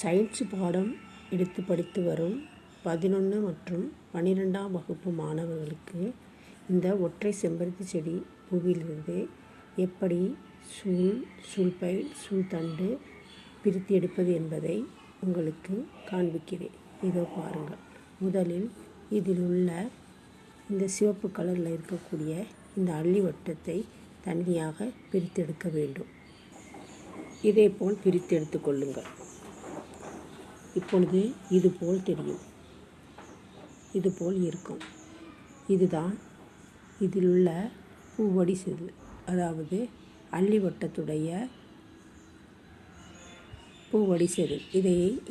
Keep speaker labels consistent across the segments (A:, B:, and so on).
A: Science பாடம் எடுத்து படித்து வரும் 11 மற்றும் 12ஆம் வகுப்பு மாணவர்களுக்கு இந்த ஒற்றை செம்பருத்தி செடி பூவிலிருந்து எப்படி சூல்பை சூழ்தண்டு பிரித்து எடுப்பது என்பதை உங்களுக்கு காண்பிக்கிறேன். இதோ பாருங்கள். முதலில் இதில் உள்ள இந்த சிவப்பு கலரில் இருக்கக்கூடிய இந்த அள்ளி வட்டத்தை தனியாக பிரித்தெடுக்க வேண்டும். இதேபோல் பிரித்து எடுத்துக்கொள்ளுங்கள். இப்பொழுது இதுபோல் தெரியும், இதுபோல் இருக்கும். இதுதான் இதில் உள்ள பூவடி செதில், அதாவது அள்ளி வட்டத்துடைய பூவடி செதில்.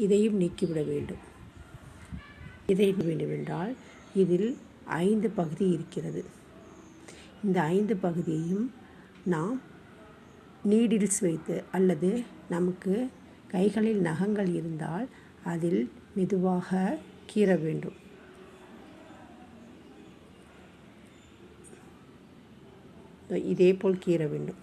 A: இதையும் நீக்கிவிட வேண்டும். இதை வேண்டுமென்றால் இதில் 5 பகுதி இருக்கிறது. இந்த 5 பகுதியையும் நாம் நீடில்ஸ் வைத்து அல்லது நமக்கு கைகளில் நகங்கள் இருந்தால் அதில் மெதுவாக கீற வேண்டும். இதேபோல் கீற வேண்டும்.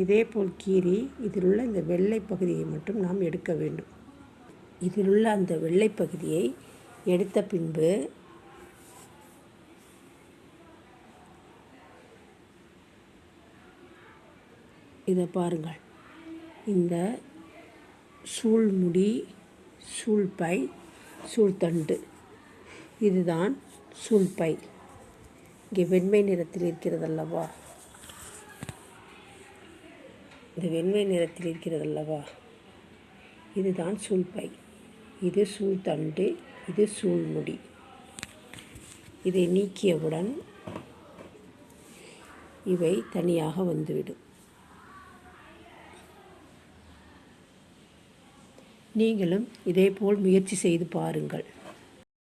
A: இதேபோல் கீறி இதில் உள்ள இந்த வெள்ளை பகுதியை மட்டும் நாம் எடுக்க வேண்டும். இதில் உள்ள அந்த வெள்ளை பகுதியை எடுத்த பின்பு இதை பாருங்கள். இந்த சூழ்முடி, சூழ்பை, சூழ்தண்டு, இதுதான் சூழ்பை. இங்கே வெண்மை நிறத்தில் இருக்கிறதல்லவா, இந்த வெண்மை நிறத்தில் இருக்கிறதல்லவா, இதுதான் சூழ்பை. இது சூழ்தண்டு, இது சூழ்முடி. இதை நீக்கியவுடன் இவை தனியாக வந்துவிடும். நீங்களும் இதேபோல் முயற்சி செய்து பாருங்கள்.